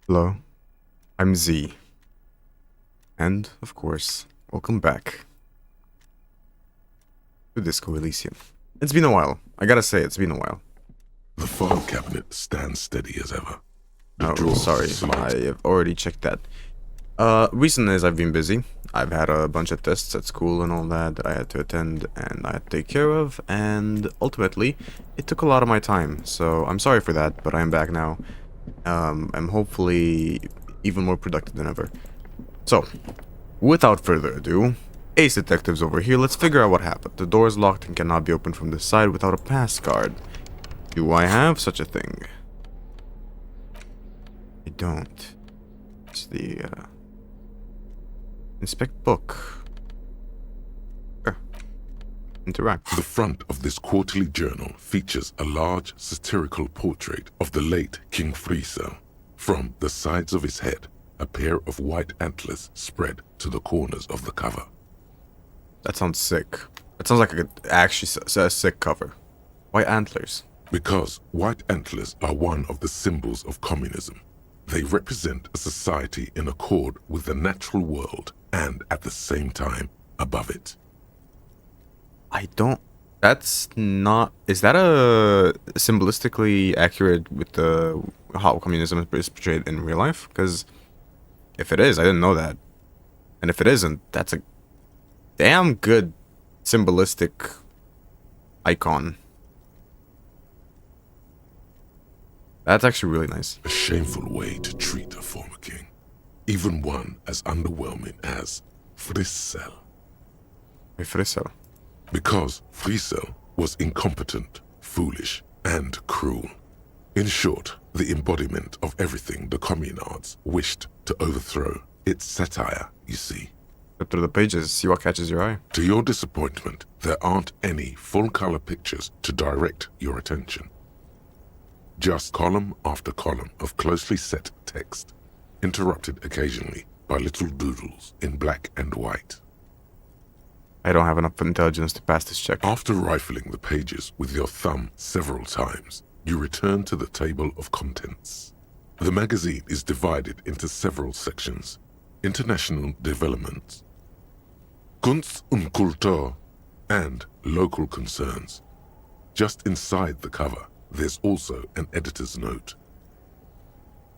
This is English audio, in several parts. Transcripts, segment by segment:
Hello, I'm Z. And, of course, welcome back to Disco Elysium. It's been a while. I gotta say, it's been a while. The file cabinet stands steady as ever. Oh, sorry, I have already checked that. Reason is I've been busy. I've had a bunch of tests at school and all that I had to attend and I had to take care of, and ultimately, it took a lot of my time, so I'm sorry for that, but I am back now. I'm hopefully even more productive than ever. So, without further ado, Ace Detective's over here, let's figure out what happened. The door is locked and cannot be opened from this side without a pass card. Do I have such a thing? I don't. It's the, Inspect book. Sure. Interact. The front of this quarterly journal features a large satirical portrait of the late King Friesel. From the sides of his head, a pair of white antlers spread to the corners of the cover. That sounds sick. That sounds like a sick cover. White antlers. Because white antlers are one of the symbols of communism. They represent a society in accord with the natural world and at the same time above it. That's not... Is that a symbolistically accurate with the how communism is portrayed in real life? Because if it is, I didn't know that. And if it isn't, that's a damn good symbolistic icon. That's actually really nice. A shameful way to treat a former king. Even one as underwhelming as Friesel. Friesel. Because Friesel was incompetent, foolish, and cruel. In short, the embodiment of everything the communards wished to overthrow. It's satire, you see. Flip through the pages, see what catches your eye. To your disappointment, there aren't any full-color pictures to direct your attention. Just column after column of closely set text, interrupted occasionally by little doodles in black and white. I don't have enough intelligence to pass this check. After rifling the pages with your thumb several times, you return to the table of contents. The magazine is divided into several sections. International developments, Kunst und Kultur, and local concerns. Just inside the cover, there's also an editor's note.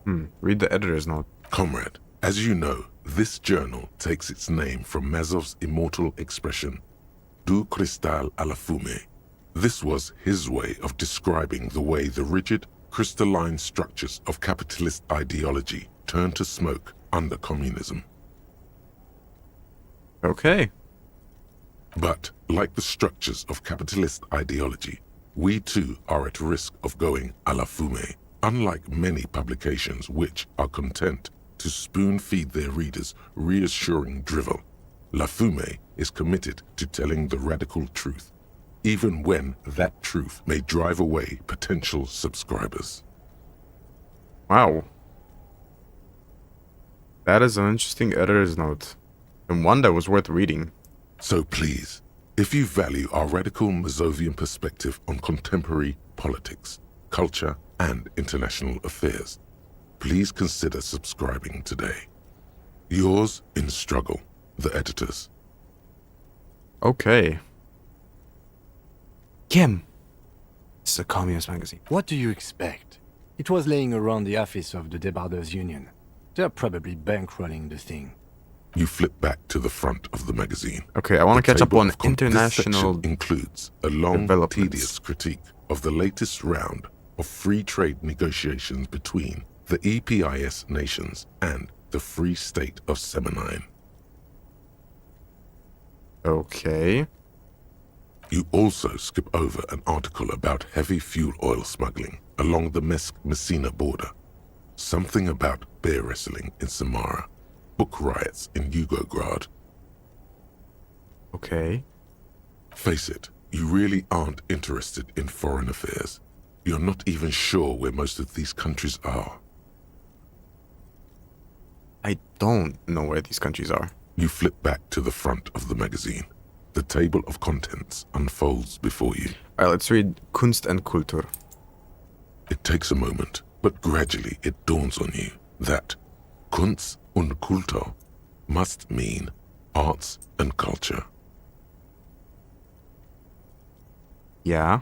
Read the editor's note. Comrade, as you know, this journal takes its name from Mazov's immortal expression, Du cristal à la fumée. This was his way of describing the way the rigid, crystalline structures of capitalist ideology turn to smoke under communism. Okay. But, like the structures of capitalist ideology, we too are at risk of going à la fumée, unlike many publications which are content to spoon-feed their readers reassuring drivel. La Fumée is committed to telling the radical truth, even when that truth may drive away potential subscribers. Wow. That is an interesting editor's note, and one that was worth reading. So please, if you value our radical Mazovian perspective on contemporary politics, culture, and international affairs, please consider subscribing today. Yours in struggle, the editors. Okay. Kim. This is a communist magazine. What do you expect? It was laying around the office of the Debarders Union. They're probably bankrolling the thing. You flip back to the front of the magazine. Okay, I want to catch up on This international section includes a long, developments. tedious critique of the latest round of free trade negotiations between the EPIS nations and the Free State of Semenine. Okay. You also skip over an article about heavy fuel oil smuggling along the Messina border, something about bear wrestling in Samara, book riots in Yugograd. Okay. Face it, you really aren't interested in foreign affairs. You're not even sure where most of these countries are. I don't know where these countries are. You flip back to the front of the magazine. The table of contents unfolds before you. Alright, let's read Kunst und Kultur. It takes a moment, but gradually it dawns on you. that Kunst und Kultur must mean arts and culture. Yeah.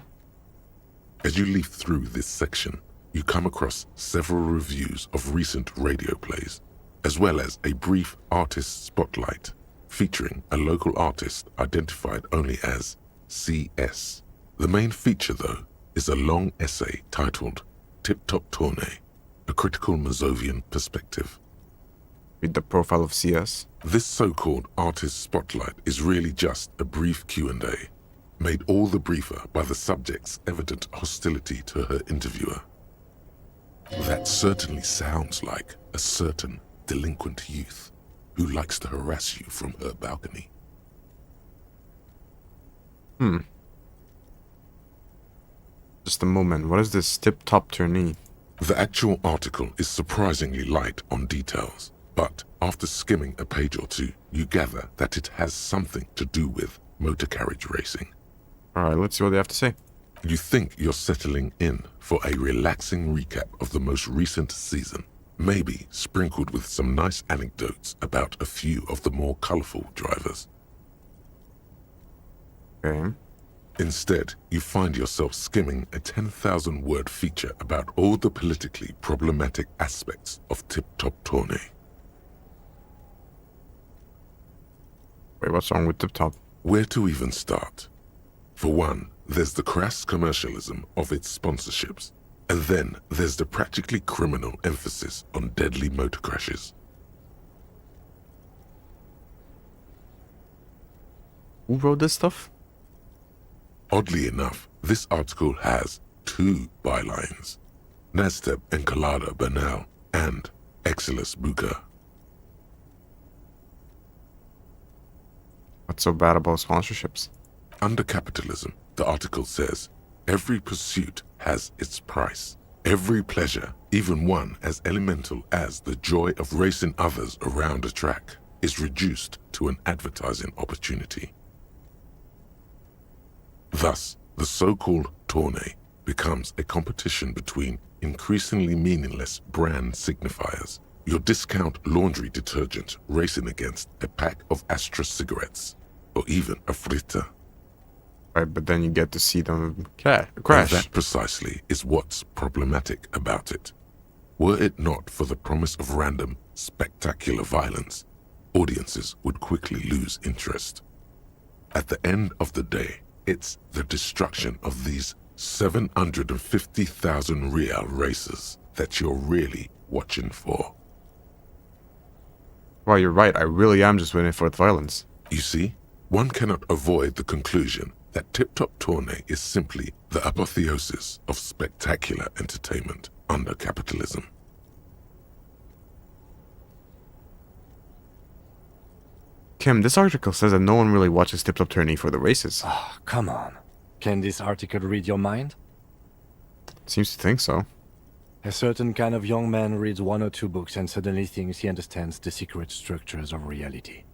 As you leaf through this section, you come across several reviews of recent radio plays, as well as a brief artist spotlight featuring a local artist identified only as CS. The main feature, though, is a long essay titled Tip Top Tournée, a critical Mazovian perspective. Read the profile of CS. This so-called artist spotlight is really just a brief Q&A, made all the briefer by the subject's evident hostility to her interviewer. That certainly sounds like a certain delinquent youth who likes to harass you from her balcony. Just a moment. What is this tip-top tourney? The actual article is surprisingly light on details, but after skimming a page or two, you gather that it has something to do with motor carriage racing. Alright, let's see what they have to say. You think you're settling in for a relaxing recap of the most recent season, maybe sprinkled with some nice anecdotes about a few of the more colorful drivers. Okay. Instead, you find yourself skimming a 10,000-word feature about all the politically problematic aspects of Tip Top Tournée. Wait, what's wrong with tip-top? Where to even start? For one, there's the crass commercialism of its sponsorships, and then there's the practically criminal emphasis on deadly motor crashes. Who wrote this stuff? Oddly enough, this article has two bylines: Nasteb Encolada Bernal and Exilus Buka. What's so bad about sponsorships? Under capitalism, the article says, every pursuit has its price. Every pleasure, even one as elemental as the joy of racing others around a track, is reduced to an advertising opportunity. Thus, the so-called tournée becomes a competition between increasingly meaningless brand signifiers. Your discount laundry detergent racing against a pack of Astra cigarettes, or even a Fritta. Right, but then you get to see them crash. And that precisely is what's problematic about it. Were it not for the promise of random, spectacular violence, audiences would quickly lose interest. At the end of the day, it's the destruction of these 750,000 real races that you're really watching for. Well, you're right. I really am just waiting for the violence. You see, one cannot avoid the conclusion that Tip Top Tournée is simply the apotheosis of spectacular entertainment under capitalism. Kim, this article says that no one really watches Tip Top Tourney for the races. Oh, come on. Can this article read your mind? Seems to think so. A certain kind of young man reads one or two books and suddenly thinks he understands the secret structures of reality.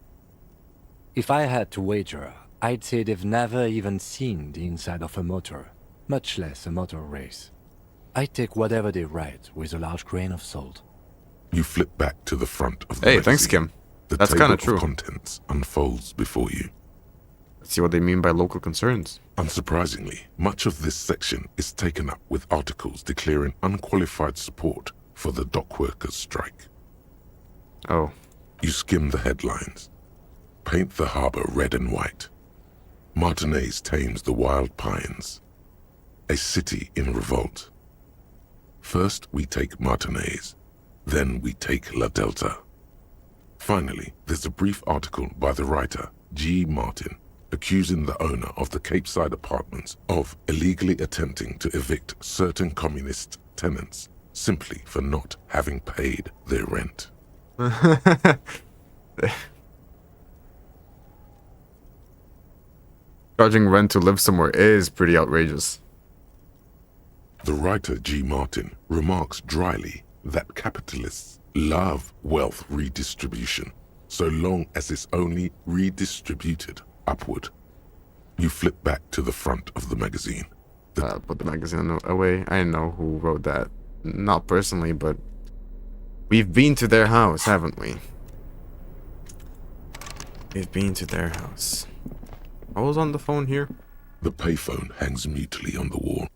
If I had to wager, I'd say they've never even seen the inside of a motor, much less a motor race. I take whatever they write with a large grain of salt. You flip back to the front of the Hey, magazine. thanks, Kim. The That's table kinda true. of contents unfolds before you. Let's see what they mean by local concerns. Unsurprisingly, much of this section is taken up with articles declaring unqualified support for the dock workers' strike. Oh, You skim the headlines. Paint the harbor red and white. Martinez tames the wild pines. A city in revolt. First we take Martinez, then we take La Delta. Finally, there's a brief article by the writer, G. Martin, accusing the owner of the Capeside apartments of illegally attempting to evict certain communist tenants simply for not having paid their rent. charging rent to live somewhere is pretty outrageous. The writer G. Martin remarks dryly that capitalists love wealth redistribution so long as it's only redistributed upward. You flip back to the front of the magazine. Put the magazine away. I know who wrote that. Not personally, but We've been to their house, haven't we? We've been to their house. I was on the phone here. The payphone hangs mutely on the wall.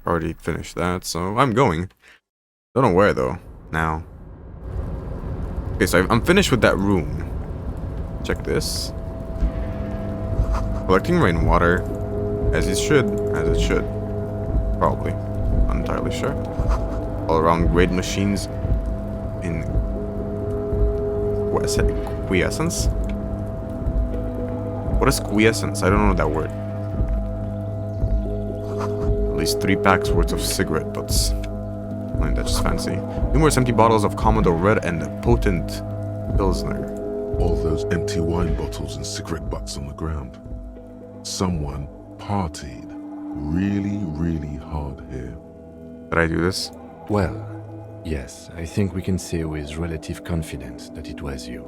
Already finished that, so I'm going. Don't know where though. Now. Okay, so I'm finished with that room. Check this. Collecting rainwater, as it should. Probably. Not entirely sure. All around great machines in quiescence? What is quiescence? I don't know that word. At least 3 packs worth of cigarette butts. I mean, that's just fancy. Numerous empty bottles of Commodore Red and a potent Pilsner. All those empty wine bottles and cigarette butts on the ground. Someone partied really, really hard here. Did I do this? Well, yes, I think we can say with relative confidence that it was you.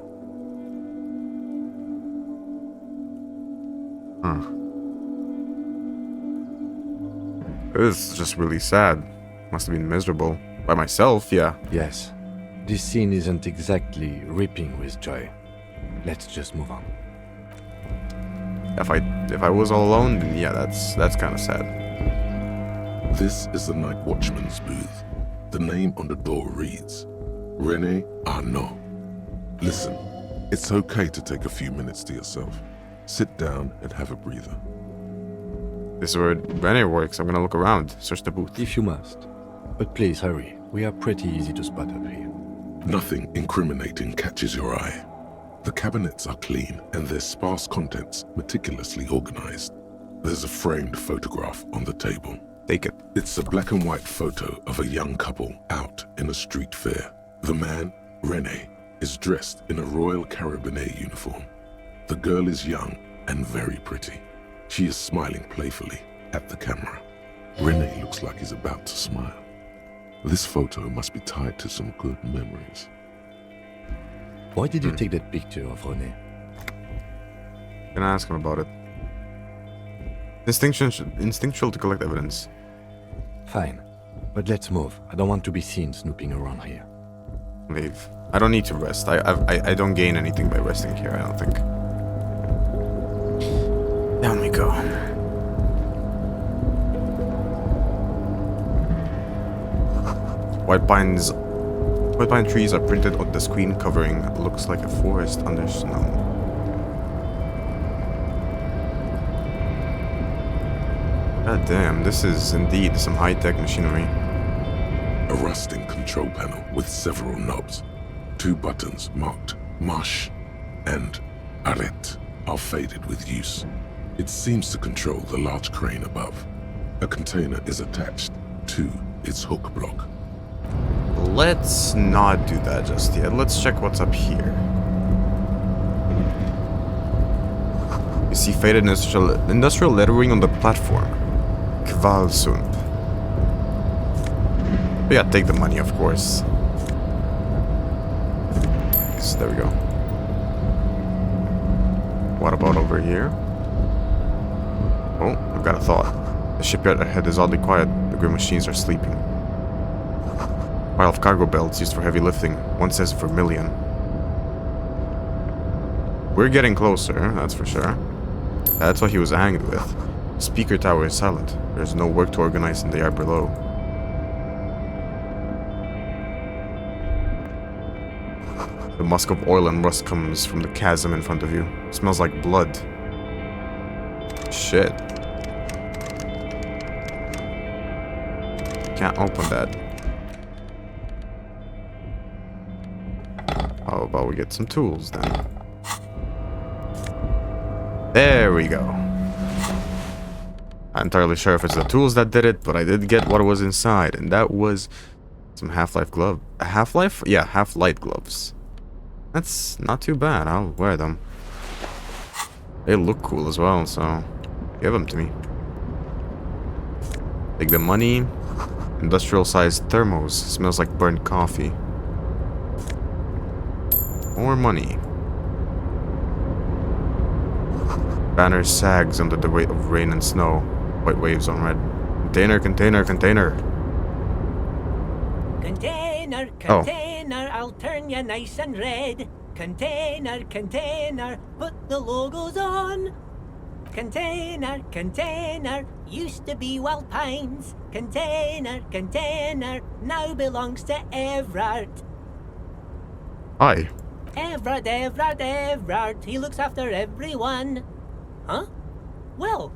This is just really sad. Must have been miserable. By myself, yeah. Yes, this scene isn't exactly ripping with joy. Let's just move on. If I was all alone, then yeah, that's kind of sad. This is the night watchman's booth. The name on the door reads, René Arnaud. Listen, it's okay to take a few minutes to yourself. Sit down and have a breather. This is where René works. I'm gonna look around, search the booth. If you must. But please hurry. We are pretty easy to spot up here. Nothing incriminating catches your eye. The cabinets are clean and their sparse contents meticulously organized. There's a framed photograph on the table. Take it. It's a black and white photo of a young couple out in a street fair. The man, René, is dressed in a Royal Carabinier uniform. The girl is young and very pretty. She is smiling playfully at the camera. René looks like he's about to smile. This photo must be tied to some good memories. Why did you take that picture of René? Gonna ask him about it. Instinctual to collect evidence. Fine, but let's move. I don't want to be seen snooping around here. Leave. I don't need to rest. I don't gain anything by resting here, I don't think. Down we go. White pine trees are printed on the screen covering. Looks like a forest under snow. God damn, this is indeed some high-tech machinery. A rusting control panel with several knobs. 2 buttons marked Marche and Arrête are faded with use. It seems to control the large crane above. A container is attached to its hook block. Let's not do that just yet. Let's check what's up here. You see faded industrial lettering on the platform. Kvalsund. We gotta take the money, of course. Yes, there we go. What about over here? Oh, I've got a thought. The shipyard ahead is oddly quiet. The grim machines are sleeping. Pile of cargo belts used for heavy lifting. One says vermilion. We're getting closer, that's for sure. That's what he was hanged with. The speaker tower is silent. There's no work to organize in the yard below. The musk of oil and rust comes from the chasm in front of you. It smells like blood. Shit. Can't open that. How about we get some tools then? There we go. Not entirely sure if it's the tools that did it, but I did get what was inside, and that was some Half-Life glove. Half-Life? Yeah, Half-Light gloves. That's not too bad. I'll wear them. They look cool as well, so give them to me. Take the money. Industrial-sized thermos. Smells like burnt coffee. More money. Banner sags under the weight of rain and snow. White waves on red. Container, container, container. Container, container, I'll turn you nice and red. Container, container, put the logos on. Container, container, used to be Wild Pines. Container, container, now belongs to Everard. Hi. Everard, he looks after everyone. Huh? Well,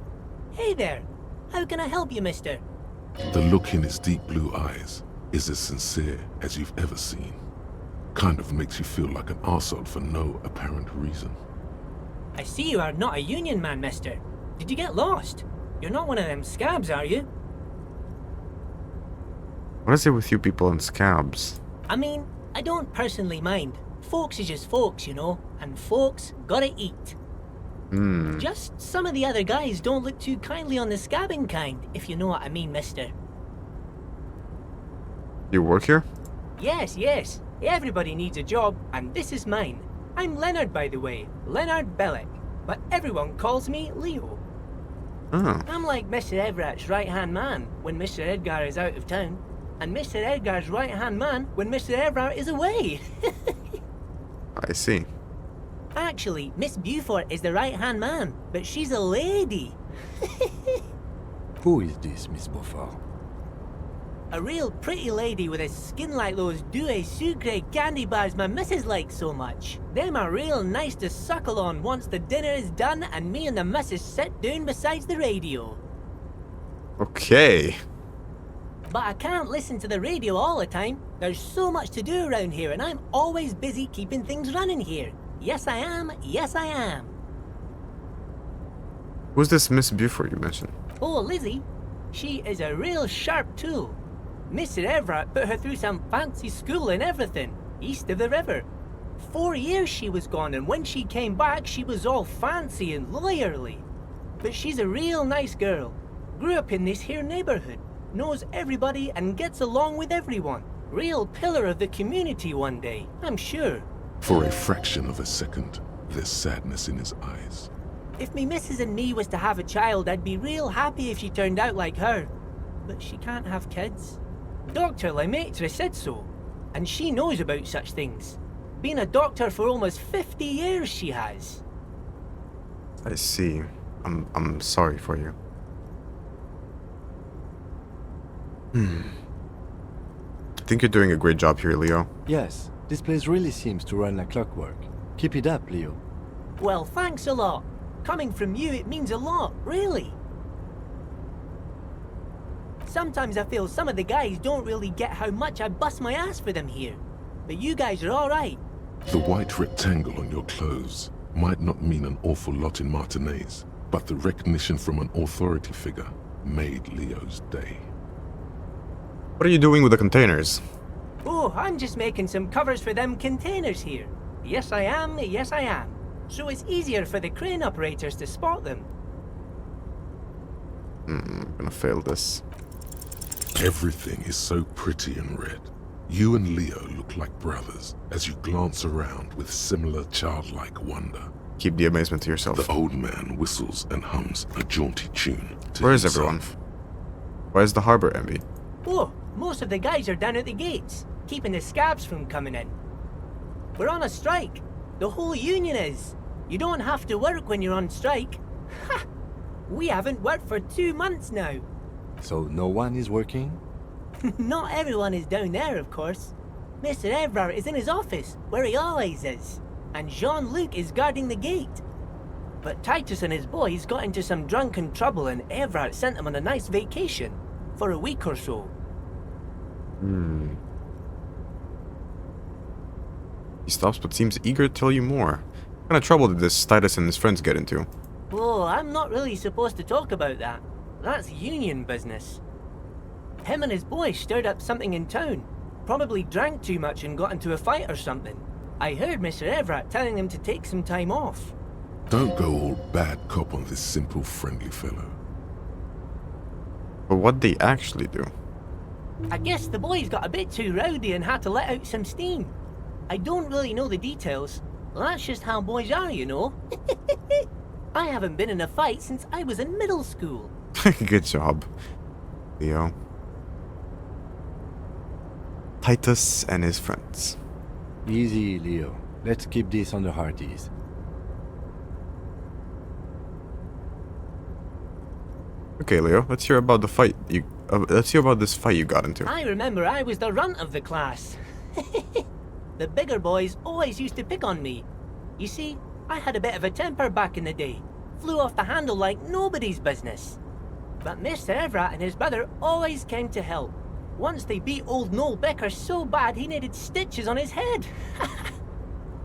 hey there. How can I help you, mister? The look in his deep blue eyes is as sincere as you've ever seen. Kind of makes you feel like an arsehole for no apparent reason. I see you are not a union man, mister. Did you get lost? You're not one of them scabs, are you? What is it with you people and scabs? I mean, I don't personally mind. Folks is just folks, you know, and folks gotta eat. Just some of the other guys don't look too kindly on the scabbing kind, if you know what I mean, mister. You work here? Yes, yes. Everybody needs a job, and this is mine. I'm Leonard, by the way. Leonard Bellick. But everyone calls me Leo. Oh. I'm like Mr. Everett's right-hand man when Mr. Edgar is out of town, and Mr. Edgar's right-hand man when Mr. Everett is away. I see. Actually, Miss Beaufort is the right-hand man, but she's a lady. Who is this, Miss Beaufort? A real pretty lady with a skin like those douce sucre candy bars my missus likes so much. Them are real nice to suckle on once the dinner is done and me and the missus sit down beside the radio. Okay. But I can't listen to the radio all the time. There's so much to do around here and I'm always busy keeping things running here. Yes I am, yes I am. Who's this Miss Beaufort you mentioned? Oh, Lizzie. She is a real sharp tool. Mr. Everett put her through some fancy school and everything, east of the river. 4 years she was gone, and when she came back, she was all fancy and lawyerly. But she's a real nice girl. Grew up in this here neighborhood, knows everybody and gets along with everyone. Real pillar of the community one day, I'm sure. For a fraction of a second, there's sadness in his eyes. If me missus and me was to have a child, I'd be real happy if she turned out like her. But she can't have kids. Dr. Lemaitre said so, and she knows about such things. Been a doctor for almost 50 years she has. I see. I'm sorry for you. I think you're doing a great job here, Leo. Yes, this place really seems to run like clockwork. Keep it up, Leo. Well, thanks a lot. Coming from you, it means a lot, really. Sometimes I feel some of the guys don't really get how much I bust my ass for them here. But you guys are alright. The white rectangle on your clothes might not mean an awful lot in Martinaise, but the recognition from an authority figure made Leo's day. What are you doing with the containers? Oh, I'm just making some covers for them containers here. Yes I am, yes I am. So it's easier for the crane operators to spot them. I'm gonna fail this. Everything is so pretty and red. You and Leo look like brothers as you glance around with similar childlike wonder. Keep the amazement to yourself. The old man whistles and hums a jaunty tune to Where is himself. everyone? Where's the harbor, Emmy? Oh, most of the guys are down at the gates, keeping the scabs from coming in. We're on a strike. The whole union is. You don't have to work when you're on strike. Ha! We haven't worked for 2 months now. So no one is working? Not everyone is down there, of course. Mr. Everard is in his office, where he always is. And Jean-Luc is guarding the gate. But Titus and his boys got into some drunken trouble and Everard sent them on a nice vacation. For a week or so. He stops but seems eager to tell you more. What kind of trouble did this Titus and his friends get into? Oh, I'm not really supposed to talk about that. That's union business. Him and his boys stirred up something in town. Probably drank too much and got into a fight or something. I heard Mr. Everett telling them to take some time off. Don't go all bad cop on this simple, friendly fellow. But what'd they actually do? I guess the boys got a bit too rowdy and had to let out some steam. I don't really know the details. That's just how boys are, you know. I haven't been in a fight since I was in middle school. Good job, Leo. Titus and his friends. Easy, Leo. Let's keep this on the hard ease. Okay, Leo, let's hear about the fight. Let's hear about this fight you got into. I remember I was the runt of the class. The bigger boys always used to pick on me. You see, I had a bit of a temper back in the day. Flew off the handle like nobody's business. But Mr. Everett and his brother always came to help. Once they beat old Noel Becker so bad he needed stitches on his head.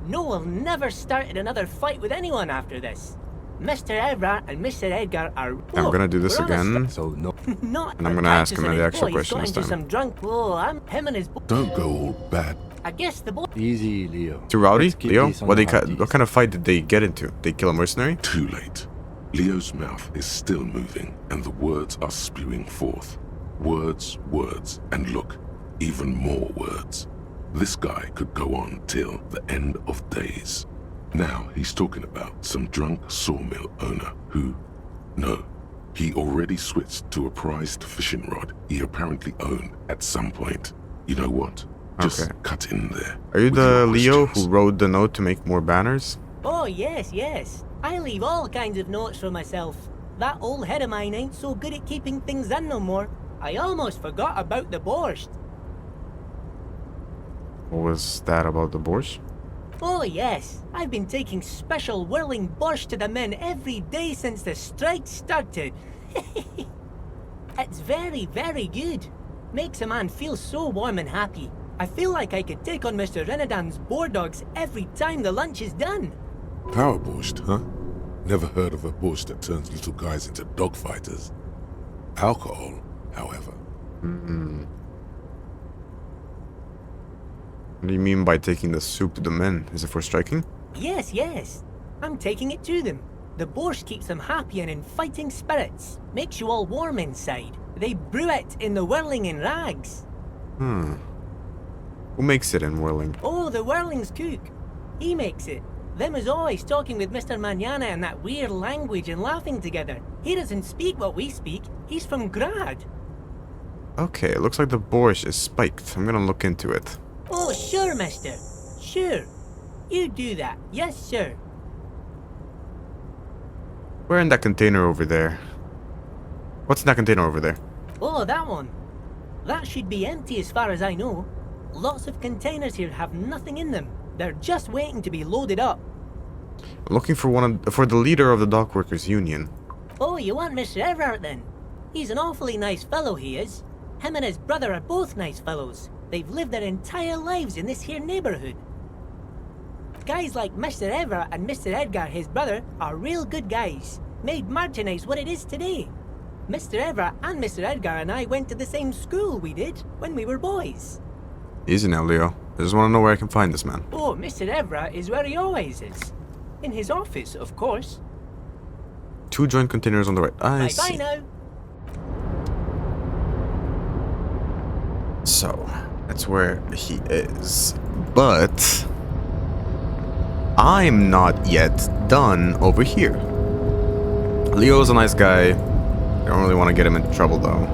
Noel never started another fight with anyone after this. Mr. Everett and Mr. Edgar are... I'm gonna do this again. So, no. Not And I'm gonna ask him the actual boys question got this into time. some drunk... Oh, I'm him and his... Don't go all bad. I guess the boy... Easy, Leo. Too rowdy, Let's keep Leo? this on What the hard what ease. kind of fight did they get into? They kill a mercenary? Too late. Leo's mouth is still moving, and the words are spewing forth. Words, words, and look, even more words. This guy could go on till the end of days. Now he's talking about some drunk sawmill owner who... No, he already switched to a prized fishing rod he apparently owned at some point. You know what? Just Okay. cut in there. Are you with the your Leo questions. who wrote the note to make more banners? Oh, yes, yes. I leave all kinds of notes for myself. That old head of mine ain't so good at keeping things in no more. I almost forgot about the borscht. What was that about the borscht? Oh, yes. I've been taking special whirling borscht to the men every day since the strike started. It's very, very good. Makes a man feel so warm and happy. I feel like I could take on Mr. Renadan's boar dogs every time the lunch is done. Power borscht, huh? Never heard of a borscht that turns little guys into dogfighters. Alcohol, however. What do you mean by taking the soup to the men? Is it for striking? Yes, yes. I'm taking it to them. The borscht keeps them happy and in fighting spirits. Makes you all warm inside. They brew it in the whirling in rags. Who makes it in Whirling? Oh, the whirling's cook. He makes it. Them is always talking with Mr. Manana in that weird language and laughing together. He doesn't speak what we speak. He's from Grad. Okay, it looks like the borscht is spiked. I'm gonna look into it. Oh, sure, mister. Sure. You do that. Yes, sir. We're in that container over there. What's in that container over there? Oh, that one. That should be empty as far as I know. Lots of containers here have nothing in them. They're just waiting to be loaded up. I'm looking for the leader of the Dockworkers Union. Oh, you want Mr. Everett then? He's an awfully nice fellow, he is. Him and his brother are both nice fellows. They've lived their entire lives in this here neighborhood. Guys like Mr. Everett and Mr. Edgar, his brother, are real good guys. Made Martinez what it is today. Mr. Everett and Mr. Edgar and I went to the same school we did when we were boys. Easy now, Leo. I just want to know where I can find this man. Oh, Mr. Everett is where he always is. In his office, of course. 2 joint containers on the right. I Bye-bye see. now. So, that's where he is. But I'm not yet done over here. Leo's a nice guy. I don't really want to get him into trouble though.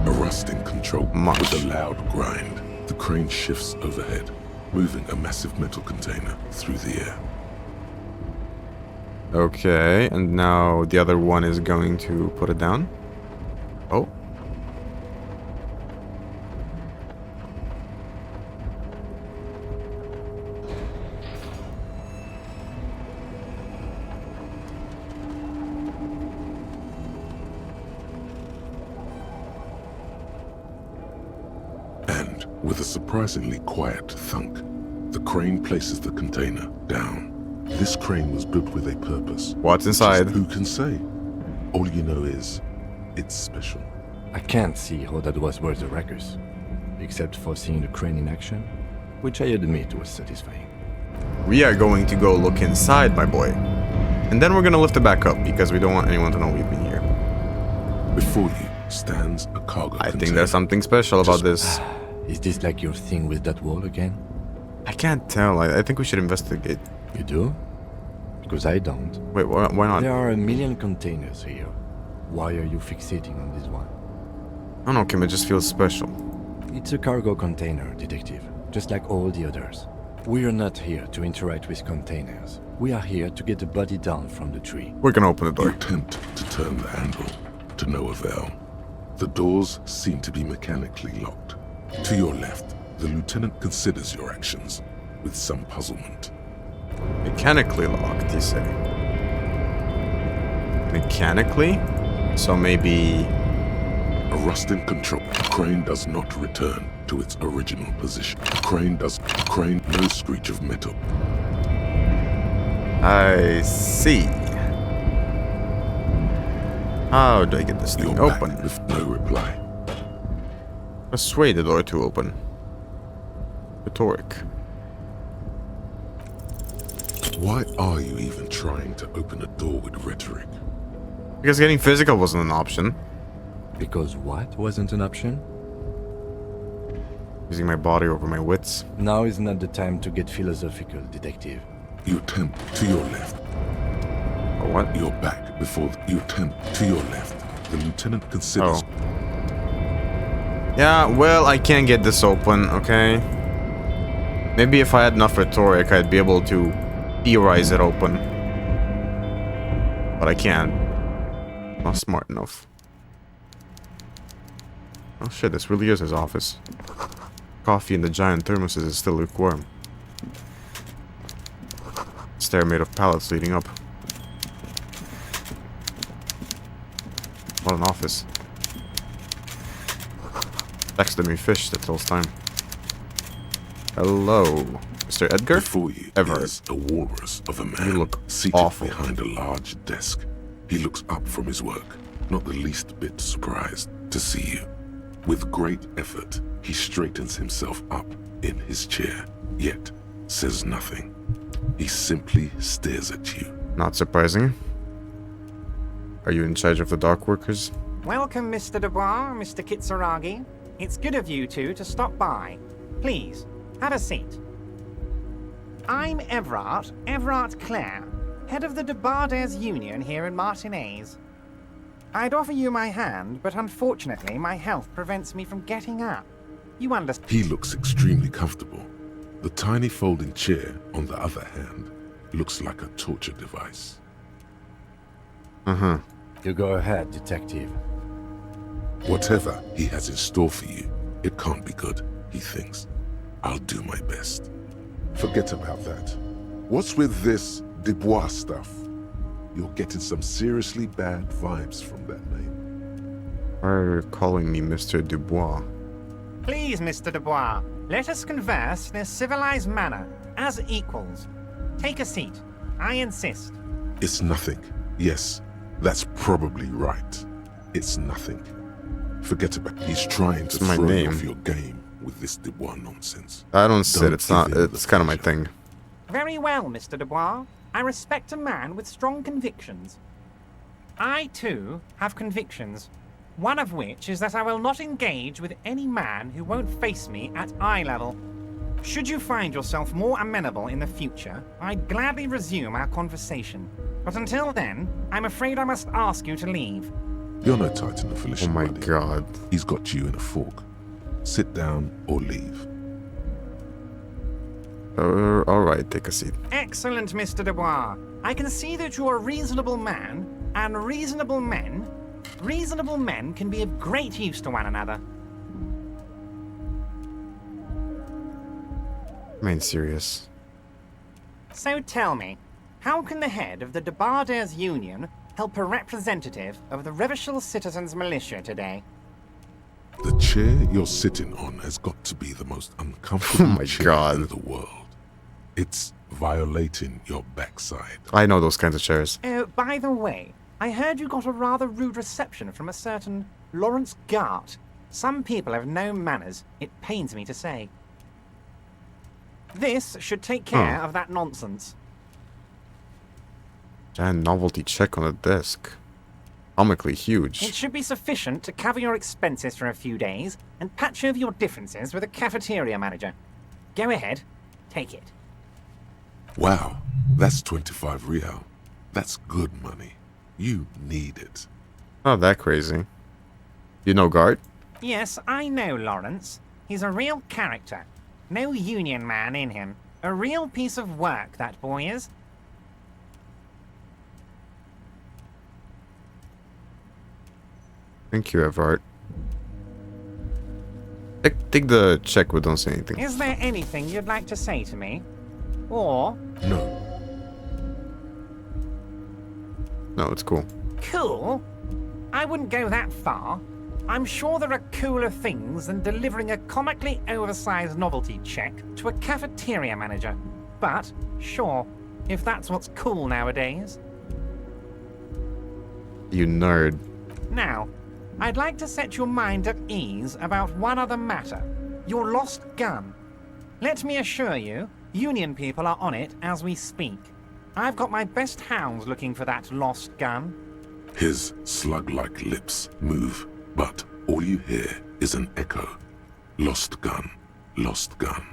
A rusting control Much. with a loud grind. The crane shifts overhead, moving a massive metal container through the air. Okay, and now the other one is going to put it down. Oh. And, with a surprisingly quiet thunk, the crane places the container down. This crane was built with a purpose. What's Just inside? who can say? All you know is, it's special. I can't see how that was worth the records, except for seeing the crane in action, which I admit was satisfying. We are going to go look inside, my boy. And then we're gonna lift it back up because we don't want anyone to know we've been here. Before you stands a cargo I think container. there's something special about this. Is this like your thing with that wall again? I can't tell. I think we should investigate. You do? Because I don't. Wait, why not? There are a million containers here. Why are you fixating on this one? I don't know, Kim. It just feels special. It's a cargo container, Detective, just like all the others. We are not here to interact with containers. We are here to get the body down from the tree. We're gonna open the You door. attempt to turn the handle, to no avail. The doors seem to be mechanically locked. To your left, the lieutenant considers your actions with some puzzlement. Mechanically locked, you say? Mechanically? So maybe... A rusting control. Crane does not return to its original position. Crane, no screech of metal. I see. How do I get this thing You're back open? with no reply. Persuade the door to open. Rhetoric. Why are you even trying to open a door with rhetoric? Because getting physical wasn't an option. Because what wasn't an option? Using my body over my wits. Now is not the time to get philosophical, Detective. You attempt to your left. Or what? You're back before you attempt to your left. The lieutenant considers. Oh. Yeah, well, I can't get this open, okay? Maybe if I had enough rhetoric, I'd be able to theorize it open. But I can't. Not smart enough. Oh shit, this really is his office. Coffee in the giant thermoses is still lukewarm. Stair made of pallets leading up. What an office. Taxidermy fish that tells time. Hello, Mr. Edgar? Before you Everett. is a walrus of a man You look seated awful. behind a large desk. He looks up from his work, not the least bit surprised to see you. With great effort, he straightens himself up in his chair, yet says nothing. He simply stares at you. Not surprising. Are you in charge of the dock workers? Welcome, Mr. Dubois, Mr. Kitsuragi. It's good of you two to stop by. Please, have a seat. I'm Everard Clare, head of the Debarders Union here in Martinez. I'd offer you my hand, but unfortunately my health prevents me from getting up. You understand? He looks extremely comfortable. The tiny folding chair, on the other hand, looks like a torture device. Uh-huh. You go ahead, Detective. Whatever he has in store for you, it can't be good, he thinks. I'll do my best. Forget about that. What's with this Dubois stuff? You're getting some seriously bad vibes from that name. Why are you calling me Mr. Dubois? Please, Mr. Dubois, let us converse in a civilized manner, as equals. Take a seat. I insist. It's nothing. Yes, that's probably right. It's nothing. Forget about it. He's trying to It's my throw you name. off your game with this Dubois nonsense. I don't sit, Don't it's not, give in it's the kind of my pressure. thing. Very well, Mr. Dubois. I respect a man with strong convictions. I, too, have convictions. One of which is that I will not engage with any man who won't face me at eye level. Should you find yourself more amenable in the future, I'd gladly resume our conversation. But until then, I'm afraid I must ask you to leave. You're no Titan of Oh Felician, my buddy. god. He's got you in a fork. Sit down or leave. Alright, take a seat. Excellent, Mr. Dubois. I can see that you're a reasonable man, and reasonable men can be of great use to one another. Remain serious. So tell me, how can the head of the Debarders Union help a representative of the Revachol Citizens Militia today? The chair you're sitting on has got to be the most uncomfortable Oh my chair God. in the world. It's violating your backside. I know those kinds of chairs. Oh, by the way, I heard you got a rather rude reception from a certain Lawrence Gart. Some people have no manners, it pains me to say. This should take care of that nonsense. Giant novelty check on the desk. Comically It huge. should be sufficient to cover your expenses for a few days and patch over your differences with a cafeteria manager. Go ahead, take it. Wow, that's 25 real. That's good money. You need it. Not that crazy. You know Guard? Yes, I know Lawrence. He's a real character. No union man in him. A real piece of work, that boy is. Thank you, Everard. Take the check, but don't say anything. Is there anything you'd like to say to me? Or... No. No, it's cool. Cool? I wouldn't go that far. I'm sure there are cooler things than delivering a comically oversized novelty check to a cafeteria manager. But, sure, if that's what's cool nowadays. You nerd. Now, I'd like to set your mind at ease about one other matter. Your lost gun. Let me assure you, Union people are on it as we speak. I've got my best hounds looking for that lost gun. His slug-like lips move, but all you hear is an echo. Lost gun, lost gun,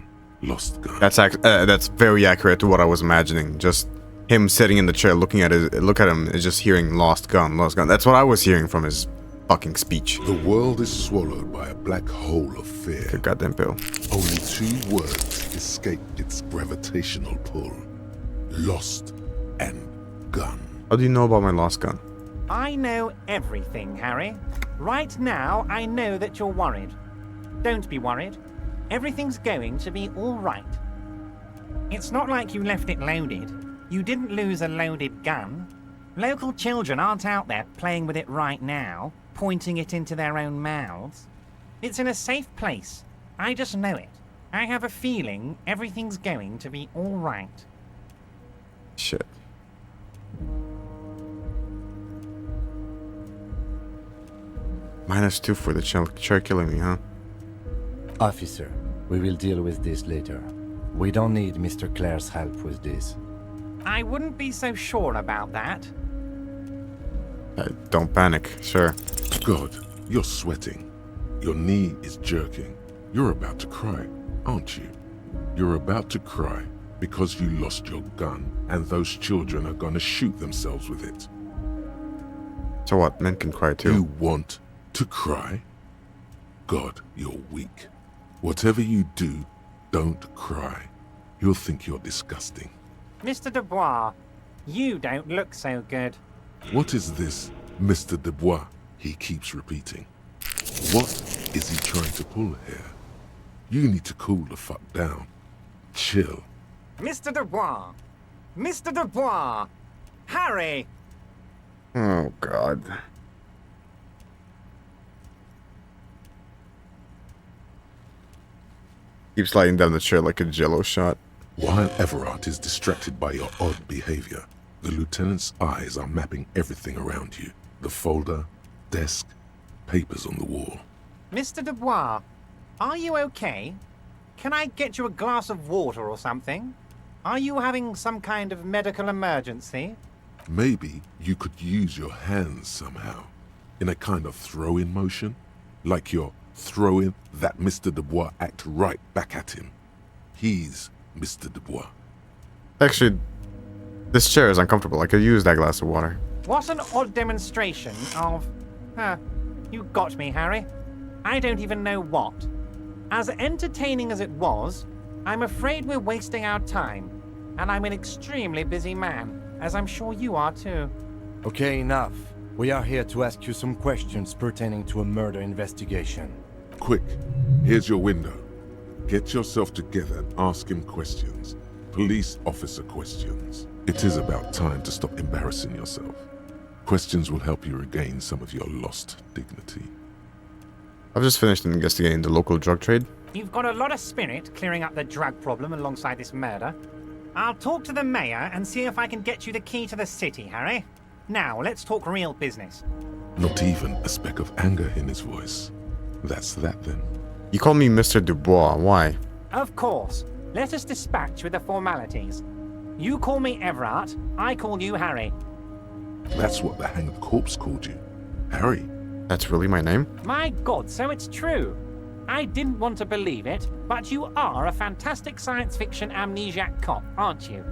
lost gun. That's very accurate to what I was imagining. Just him sitting in the chair, looking at him, and just hearing lost gun, lost gun. That's what I was hearing from his fucking speech. The world is swallowed by a black hole of fear. Good goddamn pill. Only 2 words escape its gravitational pull. Lost and gun. How do you know about my lost gun? I know everything, Harry. Right now, I know that you're worried. Don't be worried. Everything's going to be all right. It's not like you left it loaded. You didn't lose a loaded gun. Local children aren't out there playing with it right now, pointing it into their own mouths. It's in a safe place. I just know it. I have a feeling everything's going to be all right. Shit. -2 for the chair killing me, huh? Officer, we will deal with this later. We don't need Mr. Clare's help with this. I wouldn't be so sure about that. Don't panic, sure. God, you're sweating. Your knee is jerking. You're about to cry, aren't you? You're about to cry because you lost your gun and those children are gonna shoot themselves with it. So what? Men can cry too. You want to cry? God, you're weak. Whatever you do, don't cry. He'll think you're disgusting. Mr. Dubois, you don't look so good. What is this, Mr. Dubois? He keeps repeating. What is he trying to pull here? You need to cool the fuck down. Chill. Mr. Dubois! Mr. Dubois! Harry! Oh, God. Keep sliding down the chair like a jello shot. While Everard is distracted by your odd behavior, the lieutenant's eyes are mapping everything around you. The folder, desk, papers on the wall. Mr. Dubois, are you okay? Can I get you a glass of water or something? Are you having some kind of medical emergency? Maybe you could use your hands somehow, in a kind of throw-in motion, like you're throwing that Mr. Dubois act right back at him. He's Mr. Dubois. Actually, this chair is uncomfortable. I could use that glass of water. What an odd demonstration of... you got me, Harry. I don't even know what. As entertaining as it was, I'm afraid we're wasting our time. And I'm an extremely busy man, as I'm sure you are too. Okay, enough. We are here to ask you some questions pertaining to a murder investigation. Quick, here's your window. Get yourself together and ask him questions. Police officer questions. It is about time to stop embarrassing yourself. Questions will help you regain some of your lost dignity. I've just finished investigating the local drug trade. You've got a lot of spirit clearing up the drug problem alongside this murder. I'll talk to the mayor and see if I can get you the key to the city, Harry. Now, let's talk real business. Not even a speck of anger in his voice. That's that then. You call me Mr. Dubois. Why? Of course. Let us dispatch with the formalities. You call me Everard, I call you Harry. That's what the hanged corpse called you. Harry. That's really my name? My God, so it's true. I didn't want to believe it, but you are a fantastic science fiction amnesiac cop, aren't you?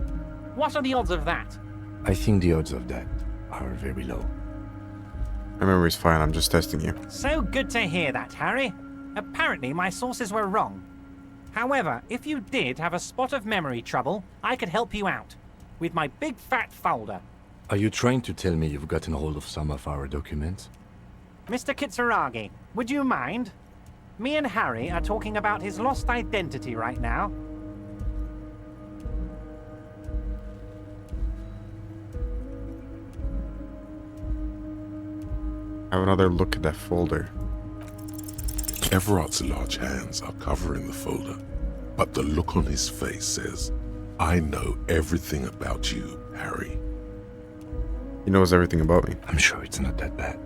What are the odds of that? I think the odds of that are very low. My memory's fine. I'm just testing you. So good to hear that, Harry. Apparently, my sources were wrong. However, if you did have a spot of memory trouble, I could help you out. With my big fat folder. Are you trying to tell me you've gotten hold of some of our documents? Mr. Kitsuragi, would you mind? Me and Harry are talking about his lost identity right now. Have another look at that folder. Everard's large hands are covering the folder, but the look on his face says, I know everything about you, Harry. He knows everything about me. I'm sure it's not that bad.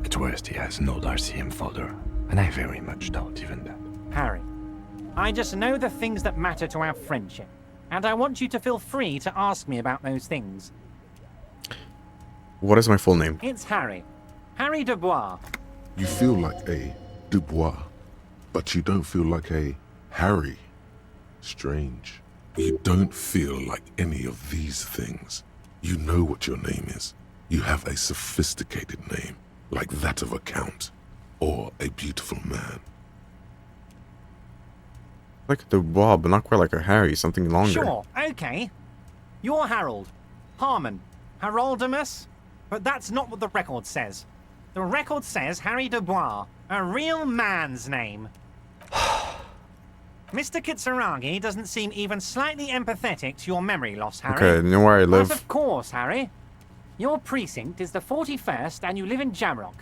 At worst, he has an old RCM folder, and I very much doubt even that. Harry, I just know the things that matter to our friendship, and I want you to feel free to ask me about those things. What is my full name? It's Harry. Harry Dubois. You feel like a Dubois, but you don't feel like a Harry. Strange. You don't feel like any of these things. You know what your name is. You have a sophisticated name, like that of a count, or a beautiful man. Like the Bob, but not quite like a Harry, something longer. Sure, okay. You're Harold. Harmon. Haroldamus? But that's not what the record says. The record says Harry Dubois, a real man's name. Mr. Kitsuragi doesn't seem even slightly empathetic to your memory loss, Harry. Okay, you know where I live? But of course, Harry. Your precinct is the 41st and you live in Jamrock.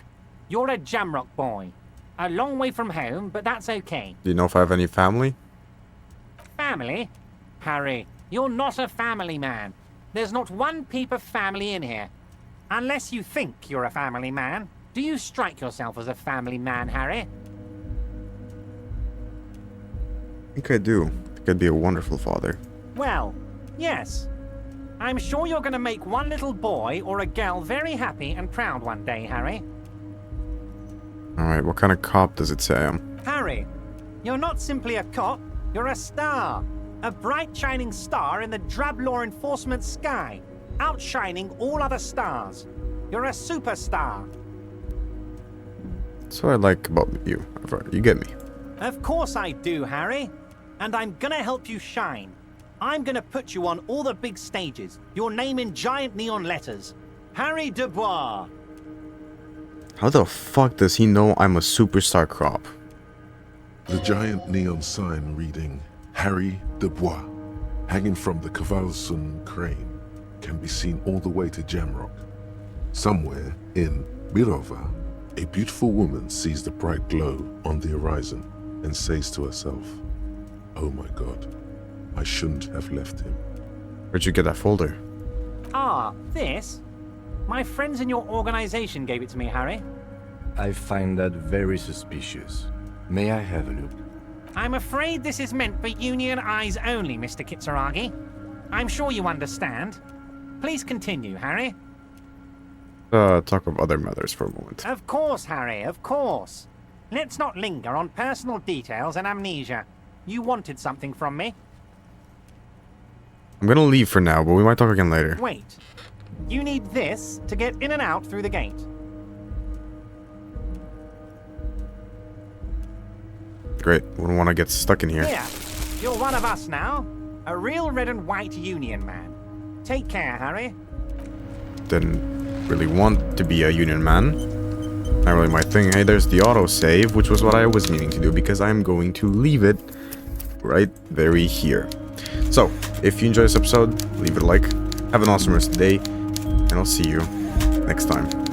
You're a Jamrock boy. A long way from home, but that's okay. Do you know if I have any family? Family? Harry, you're not a family man. There's not one peep of family in here. Unless you think you're a family man. Do you strike yourself as a family man, Harry? I think I do. I think I'd be a wonderful father. Well, yes. I'm sure you're going to make one little boy or a girl very happy and proud one day, Harry. Alright, what kind of cop does it say I am? Harry, you're not simply a cop, you're a star. A bright shining star in the drab law enforcement sky, outshining all other stars. You're a superstar. That's what I like about you. You get me. Of course I do, Harry. And I'm gonna help you shine. I'm gonna put you on all the big stages. Your name in giant neon letters. Harry Dubois. How the fuck does he know I'm a superstar crop? The giant neon sign reading Harry Dubois, hanging from the Cavalson crane, can be seen all the way to Jamrock. Somewhere in Birova, a beautiful woman sees the bright glow on the horizon and says to herself, oh my god, I shouldn't have left him. Where'd you get that folder? Ah, this? My friends in your organization gave it to me, Harry. I find that very suspicious. May I have a look? I'm afraid this is meant for Union eyes only, Mr. Kitsuragi. I'm sure you understand. Please continue, Harry. Talk of other matters for a moment. Of course, Harry, of course. Let's not linger on personal details and amnesia. You wanted something from me. I'm gonna leave for now, but we might talk again later. Wait. You need this to get in and out through the gate. Great. Wouldn't want to get stuck in here. Here, you're one of us now. A real red and white Union man. Take care, Harry. Didn't really want to be a Union man. Not really my thing. Hey, there's the autosave, which was what I was meaning to do because I'm going to leave it right very here. So, if you enjoyed this episode, leave it a like. Have an awesome rest of the day, and I'll see you next time.